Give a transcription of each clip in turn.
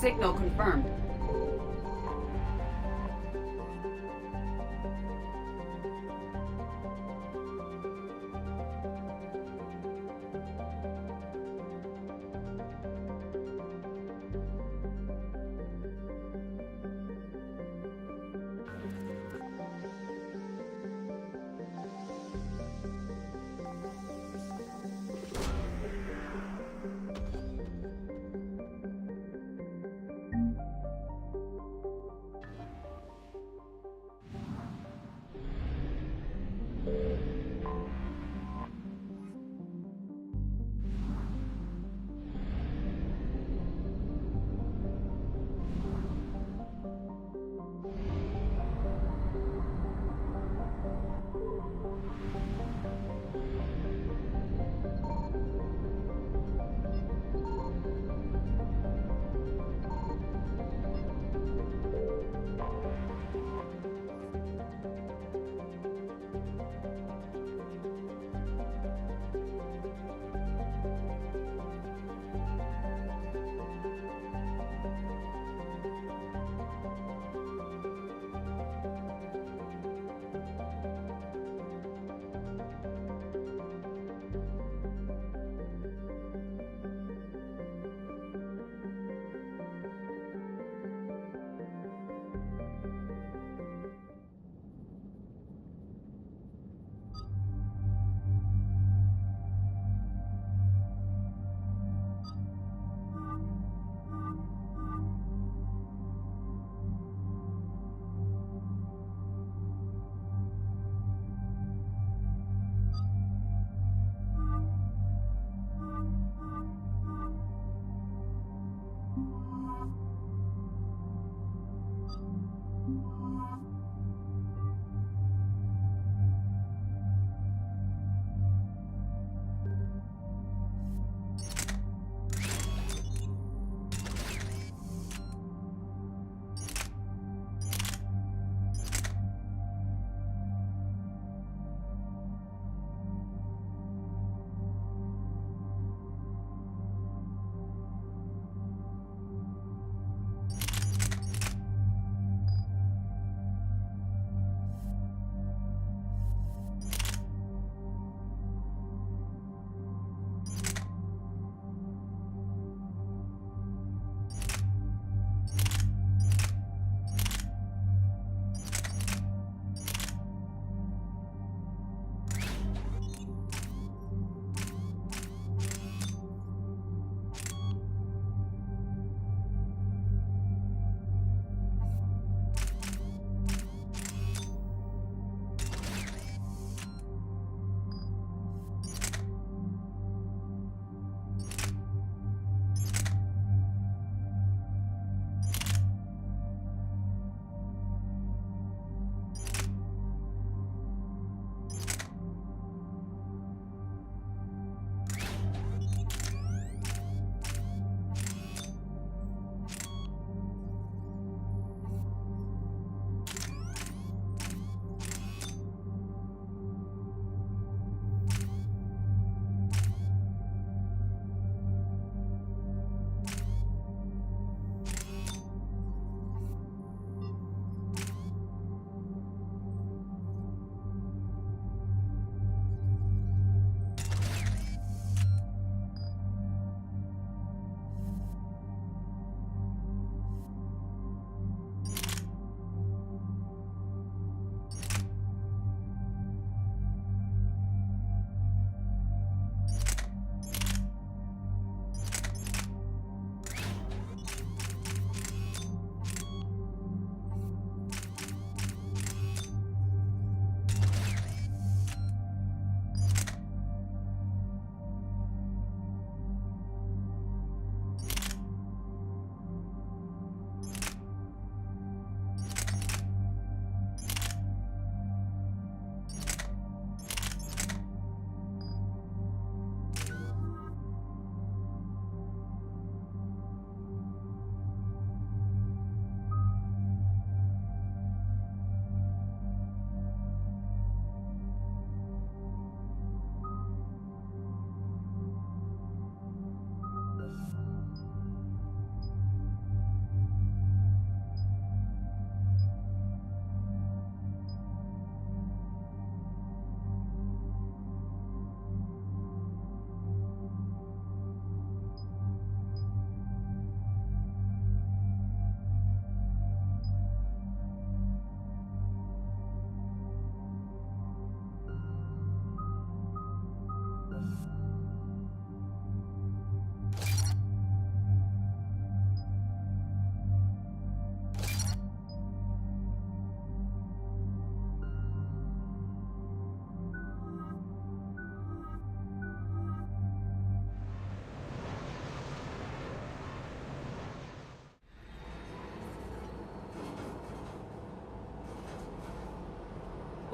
Signal confirmed.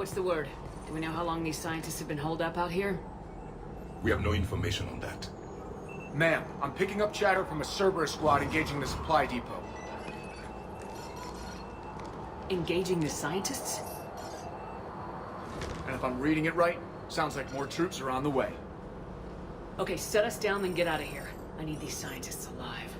What's the word? Do we know how long these scientists have been holed up out here? We have no information on that. Ma'am, I'm picking up chatter from a Cerberus squad engaging the supply depot. Engaging the scientists? And if I'm reading it right, sounds like more troops are on the way. Okay, set us down, then get out of here. I need these scientists alive.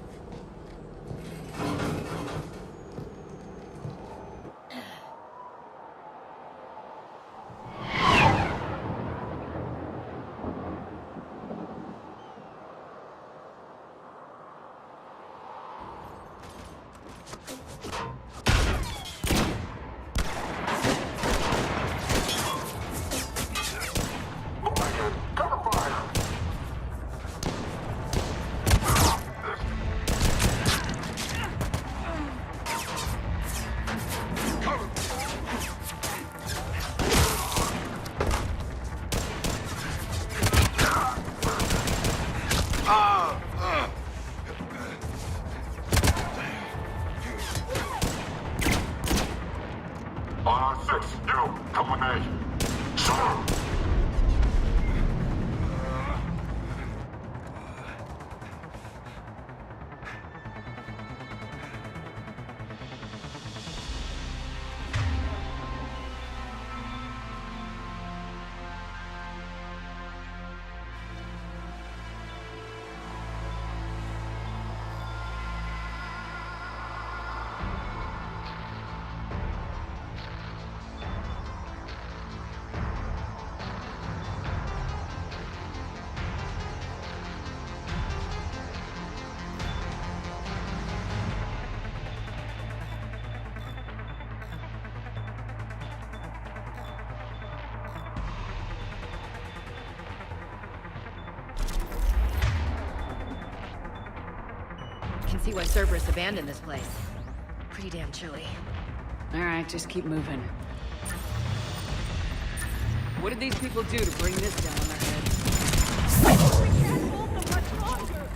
Can see why Cerberus abandoned this place. Pretty damn chilly. Alright, just keep moving. What did these people do to bring this down on their heads? We can't hold them much longer!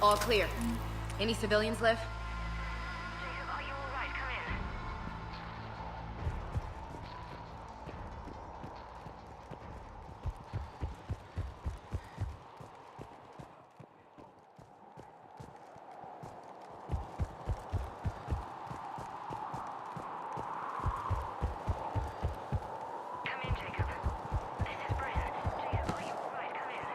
All clear. Any civilians live? Jacob, are you alright? Come in. Come in, Jacob. This is Bryn. Jacob, are you alright? Come in.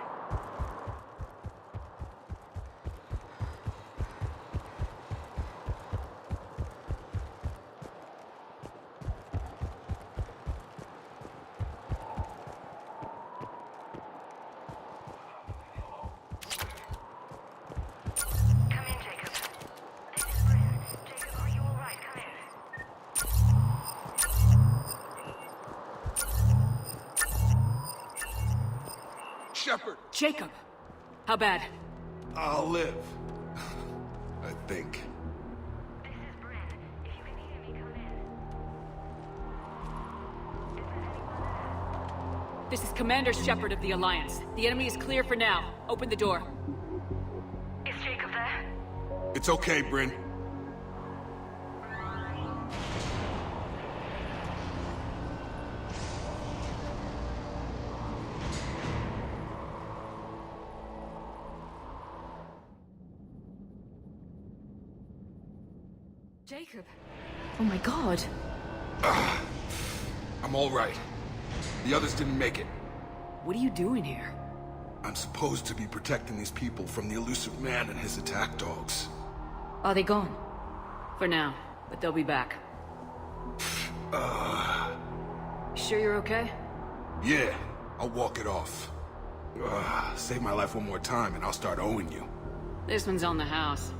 Come in, Jacob. This is Bryn. Jacob, are you alright? Come in. Shepard! Jacob! How bad? I'll live. I think. This is Bryn. If you can hear me, come in. Is there anyone there? This is Commander Shepard of the Alliance. The enemy is clear for now. Open the door. Is Jacob there? It's okay, Bryn. Jacob! Oh my god! I'm all right. The others didn't make it. What are you doing here? I'm supposed to be protecting these people from the elusive man and his attack dogs. Are they gone? For now, but they'll be back. Sure you're okay? Yeah, I'll walk it off. Save my life one more time and I'll start owing you. This one's on the house.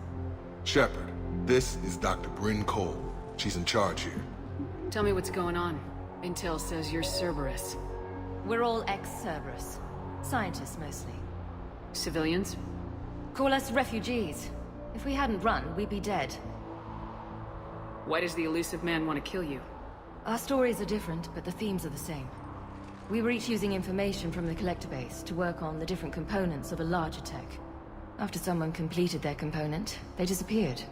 Shepard, this is Dr. Bryn Cole. She's in charge here. Tell me what's going on. Intel says you're Cerberus. We're all ex-Cerberus. Scientists, mostly. Civilians? Call us refugees. If we hadn't run, we'd be dead. Why does the elusive man want to kill you? Our stories are different, but the themes are the same. We were each using information from the collector base to work on the different components of a larger tech. After someone completed their component, they disappeared.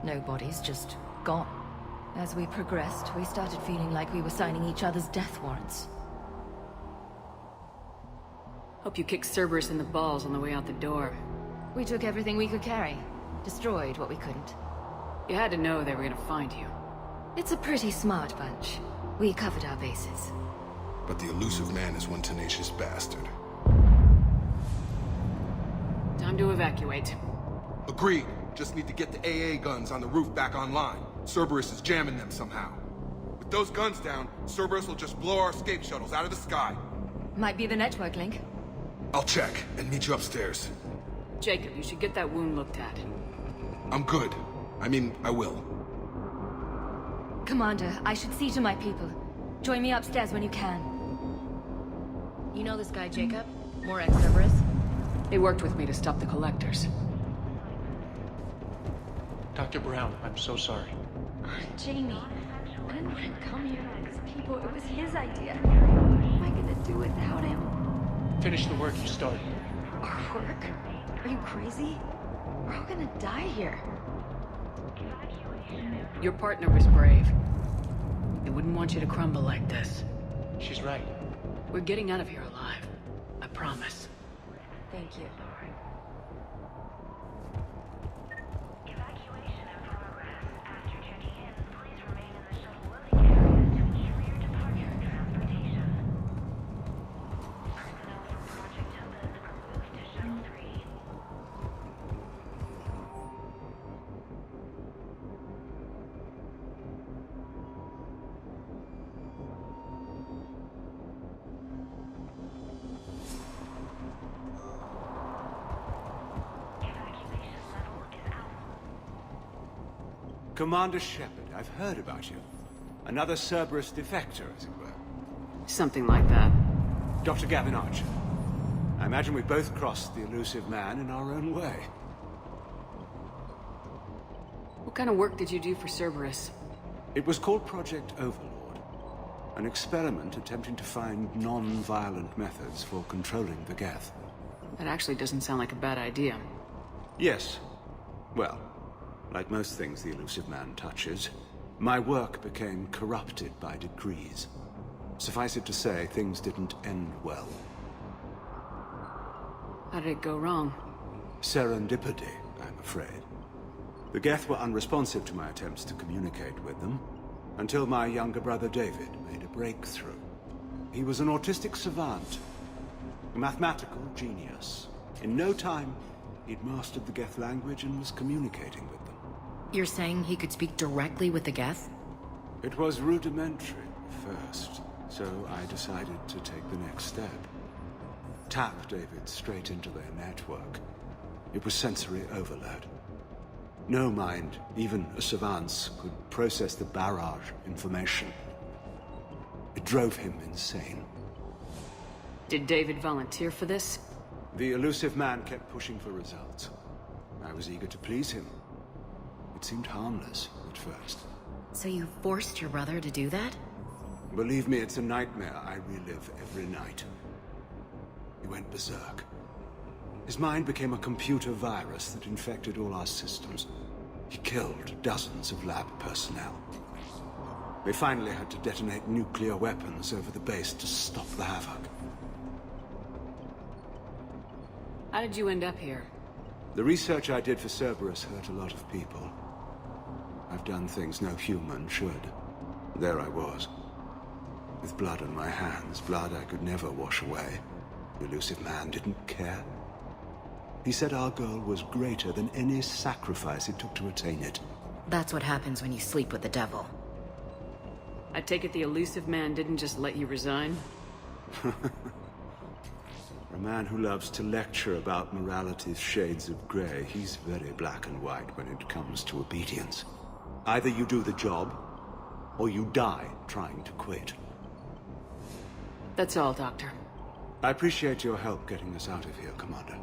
No bodies, just gone. As we progressed, we started feeling like we were signing each other's death warrants. Hope you kicked Cerberus in the balls on the way out the door. We took everything we could carry. Destroyed what we couldn't. You had to know they were gonna find you. It's a pretty smart bunch. We covered our bases. But the elusive man is one tenacious bastard. Time to evacuate. Agreed. Just need to get the AA guns on the roof back online. Cerberus is jamming them somehow. With those guns down, Cerberus will just blow our escape shuttles out of the sky. Might be the network link. I'll check and meet you upstairs. Jacob, you should get that wound looked at. I'm good. I mean, I will. Commander, I should see to my people. Join me upstairs when you can. You know this guy, Jacob? More ex-Cerberus? They worked with me to stop the collectors. Dr. Brown, I'm so sorry. Jamie, I didn't want him to come here with these people. It was his idea. What am I gonna do without him? Finish the work you started. Our work? Are you crazy? We're all gonna die here. Your partner was brave. They wouldn't want you to crumble like this. She's right. We're getting out of here alive. I promise. Thank you. Evacuation in progress. After checking in, please remain in the shuttle loading area to ensure your departure and transportation. Personnel from Project Open are moved to Shuttle 3. Evacuation level is out. Commander Shepard, I've heard about you. Another Cerberus defector, as it were. Something like that. Dr. Gavin Archer. I imagine we both crossed the elusive man in our own way. What kind of work did you do for Cerberus? It was called Project Overlord. An experiment attempting to find non-violent methods for controlling the Geth. That actually doesn't sound like a bad idea. Yes. Well, like most things the elusive man touches, my work became corrupted by degrees. Suffice it to say, things didn't end well. How did it go wrong? Serendipity, I'm afraid. The Geth were unresponsive to my attempts to communicate with them, until my younger brother David made a breakthrough. He was an autistic savant, a mathematical genius. In no time, he'd mastered the Geth language and was communicating with them. You're saying he could speak directly with the Geth? It was rudimentary at first, so I decided to take the next step. Tap David straight into their network. It was sensory overload. No mind, even a savant's, could process the barrage of information. It drove him insane. Did David volunteer for this? The elusive man kept pushing for results. I was eager to please him. It seemed harmless at first. So you forced your brother to do that? Believe me, it's a nightmare I relive every night. He went berserk. His mind became a computer virus that infected all our systems. He killed dozens of lab personnel. They finally had to detonate nuclear weapons over the base to stop the havoc. How did you end up here? The research I did for Cerberus hurt a lot of people. I've done things no human should. There I was. With blood on my hands, blood I could never wash away. The elusive man didn't care. He said our goal was greater than any sacrifice it took to attain it. That's what happens when you sleep with the devil. I take it the elusive man didn't just let you resign? For a man who loves to lecture about morality's shades of grey, he's very black and white when it comes to obedience. Either you do the job, or you die trying to quit. That's all, Doctor. I appreciate your help getting us out of here, Commander.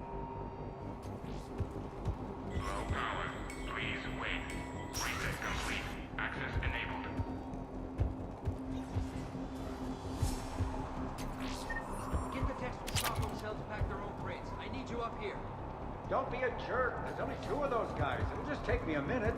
Low power. Please wait. Reset complete. Access enabled. Get the techs to stop themselves to pack their own crates. I need you up here. Don't be a jerk. There's only 2 of those guys. It'll just take me a minute.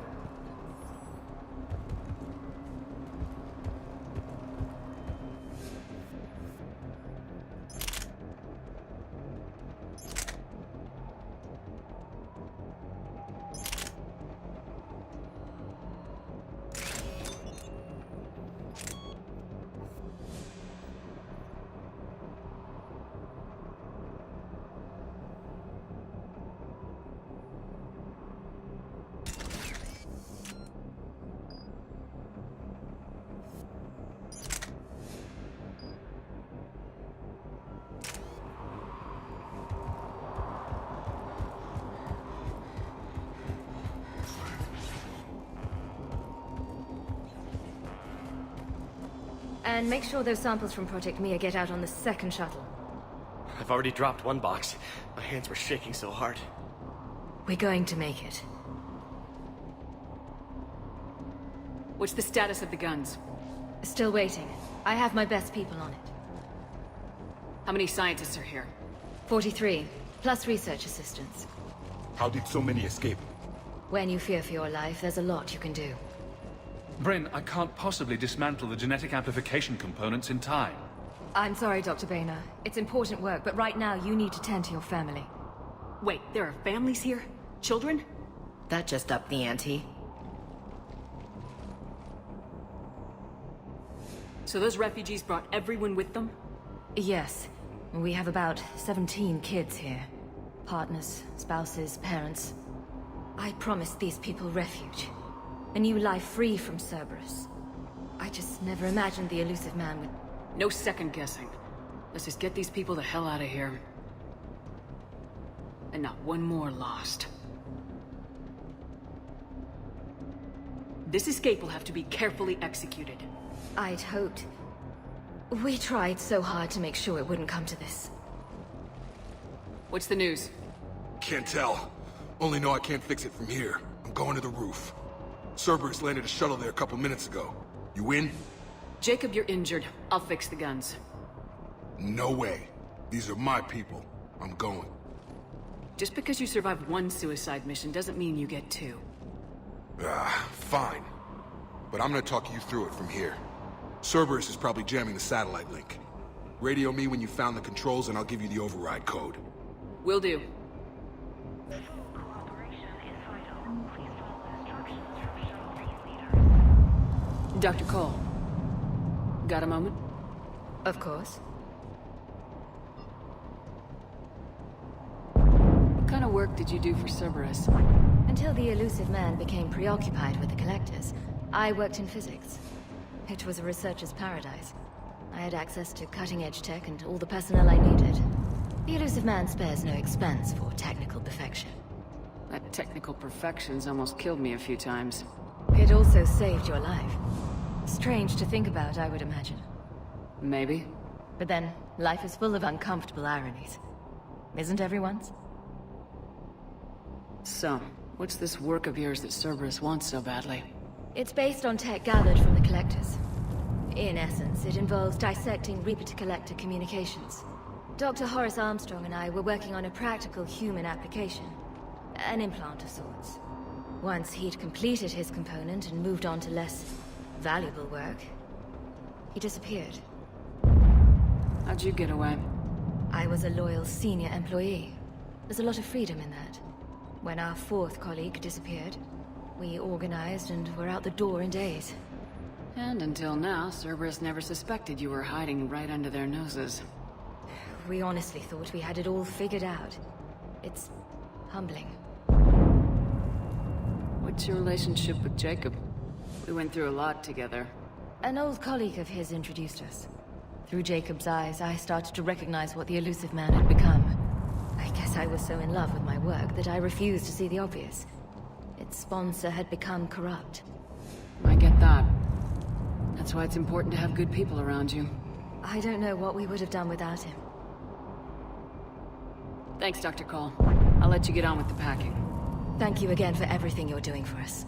And make sure those samples from Project Mia get out on the second shuttle. I've already dropped one box. My hands were shaking so hard. We're going to make it. What's the status of the guns? Still waiting. I have my best people on it. How many scientists are here? 43, plus research assistants. How did so many escape? When you fear for your life, there's a lot you can do. Bryn, I can't possibly dismantle the genetic amplification components in time. I'm sorry, Dr. Boehner. It's important work, but right now you need to tend to your family. Wait, there are families here? Children? That just upped the ante. So those refugees brought everyone with them? Yes. We have about 17 kids here. Partners, spouses, parents. I promised these people refuge. A new life free from Cerberus. I just never imagined the elusive man would... No second guessing. Let's just get these people the hell out of here. And not one more lost. This escape will have to be carefully executed. I'd hoped. We tried so hard to make sure it wouldn't come to this. What's the news? Can't tell. Only know I can't fix it from here. I'm going to the roof. Cerberus landed a shuttle there a couple minutes ago. You in? Jacob, you're injured. I'll fix the guns. No way. These are my people. I'm going. Just because you survived one suicide mission doesn't mean you get 2. Fine. But I'm gonna talk you through it from here. Cerberus is probably jamming the satellite link. Radio me when you found the controls and I'll give you the override code. Will do. Cooperation is vital. Please follow instructions from Shuttle 3 leaders. Dr. Cole. Got a moment? Of course. What kind of work did you do for Cerberus? Until the elusive man became preoccupied with the Collectors, I worked in physics. It was a researcher's paradise. I had access to cutting-edge tech and all the personnel I needed. The elusive man spares no expense for technical perfection. That technical perfection's almost killed me a few times. It also saved your life. Strange to think about, I would imagine. Maybe. But then, life is full of uncomfortable ironies. Isn't everyone's? So, what's this work of yours that Cerberus wants so badly? It's based on tech gathered from the Collectors. In essence, it involves dissecting Reaper-to-Collector communications. Dr. Horace Armstrong and I were working on a practical human application. An implant of sorts. Once he'd completed his component and moved on to less valuable work, he disappeared. How'd you get away? I was a loyal senior employee. There's a lot of freedom in that. When our 4th colleague disappeared, We organized and were out the door in days. And until now, Cerberus never suspected you were hiding right under their noses. We honestly thought we had it all figured out. It's humbling. What's your relationship with Jacob? We went through a lot together. An old colleague of his introduced us. Through Jacob's eyes, I started to recognize what the elusive man had become. I guess I was so in love with my work that I refused to see the obvious. Its sponsor had become corrupt. I get that. That's why it's important to have good people around you. I don't know what we would have done without him. Thanks, Dr. Cole. I'll let you get on with the packing. Thank you again for everything you're doing for us.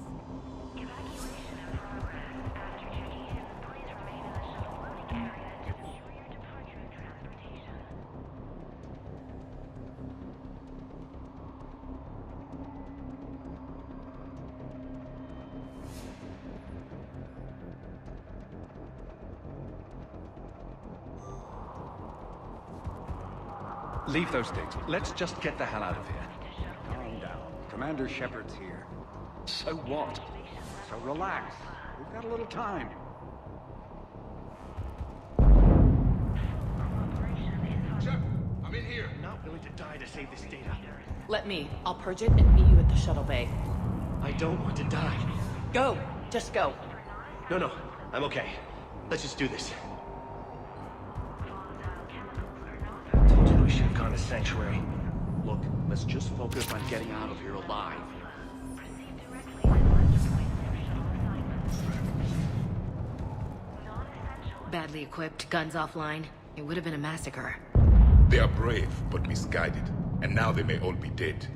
Leave those things. Let's just get the hell out of here. Calm down. Commander Shepard's here. So what? So relax. We've got a little time. Shepard, I'm in here. I'm not willing to die to save this data. Let me. I'll purge it and meet you at the shuttle bay. I don't want to die. Go! Just go. No, I'm okay. Let's just do this. Told you we should have gone to Sanctuary. Look, let's just focus on getting out of here alive. Badly equipped, guns offline. It would have been a massacre. They are brave, but misguided. And now they may all be dead.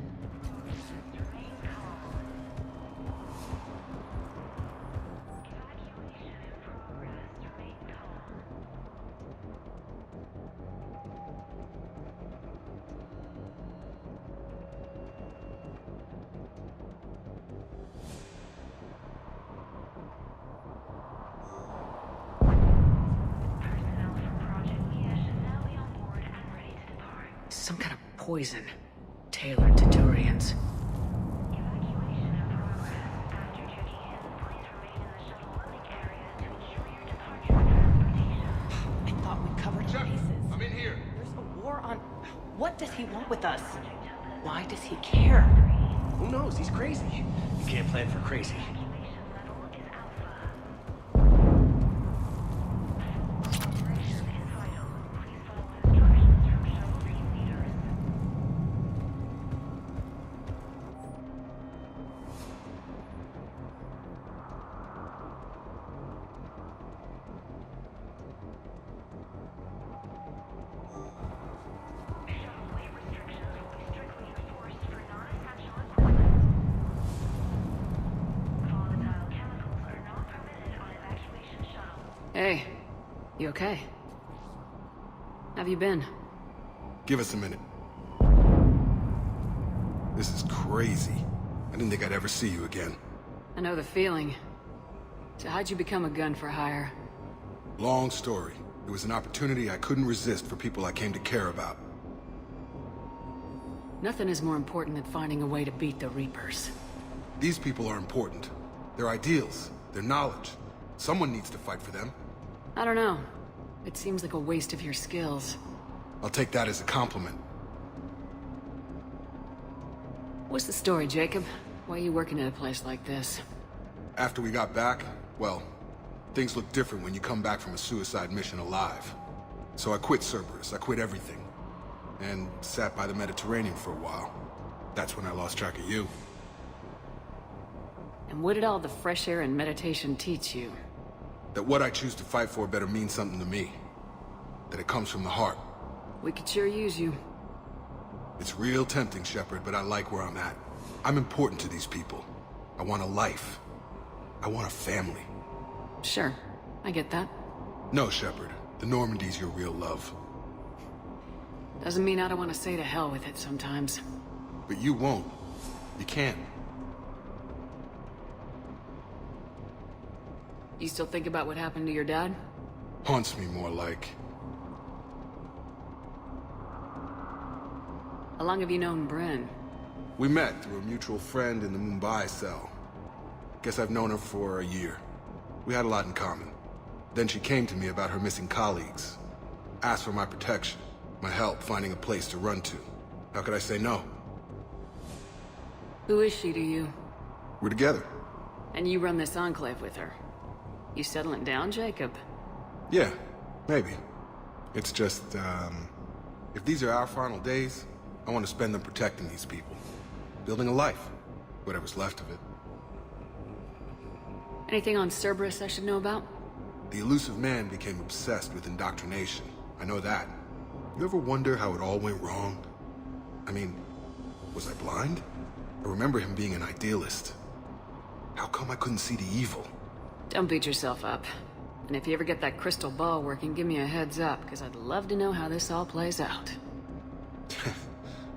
Some kind of poison, tailored to Turians. I thought we covered our bases. I'm in here. There's a war on... What does he want with us? Why does he care? Who knows? He's crazy. You can't plan for crazy. Hey, you okay? Have you been? Give us a minute. This is crazy. I didn't think I'd ever see you again. I know the feeling. So how'd you become a gun for hire? Long story. It was an opportunity I couldn't resist for people I came to care about. Nothing is more important than finding a way to beat the Reapers. These people are important. Their ideals, their knowledge. Someone needs to fight for them. I don't know. It seems like a waste of your skills. I'll take that as a compliment. What's the story, Jacob? Why are you working at a place like this? After we got back, well, things look different when you come back from a suicide mission alive. So I quit Cerberus, I quit everything. And sat by the Mediterranean for a while. That's when I lost track of you. And what did all the fresh air and meditation teach you? That what I choose to fight for better mean something to me. That it comes from the heart. We could sure use you. It's real tempting, Shepard, but I like where I'm at. I'm important to these people. I want a life. I want a family. Sure, I get that. No, Shepard. The Normandy's your real love. Doesn't mean I don't want to say to hell with it sometimes. But you won't. You can't. You still think about what happened to your dad? Haunts me more like. How long have you known Bryn? We met through a mutual friend in the Mumbai cell. Guess I've known her for a year. We had a lot in common. Then she came to me about her missing colleagues. Asked for my protection, my help finding a place to run to. How could I say no? Who is she to you? We're together. And you run this enclave with her. You settling down, Jacob? Yeah, maybe. It's just, if these are our final days, I want to spend them protecting these people. Building a life. Whatever's left of it. Anything on Cerberus I should know about? The elusive man became obsessed with indoctrination. I know that. You ever wonder how it all went wrong? I mean, was I blind? I remember him being an idealist. How come I couldn't see the evil? Don't beat yourself up. And if you ever get that crystal ball working, give me a heads up, because I'd love to know how this all plays out.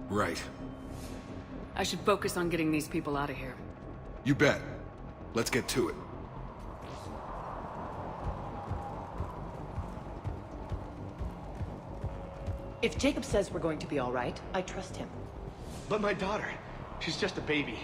Right. I should focus on getting these people out of here. You bet. Let's get to it. If Jacob says we're going to be all right, I trust him. But my daughter, she's just a baby.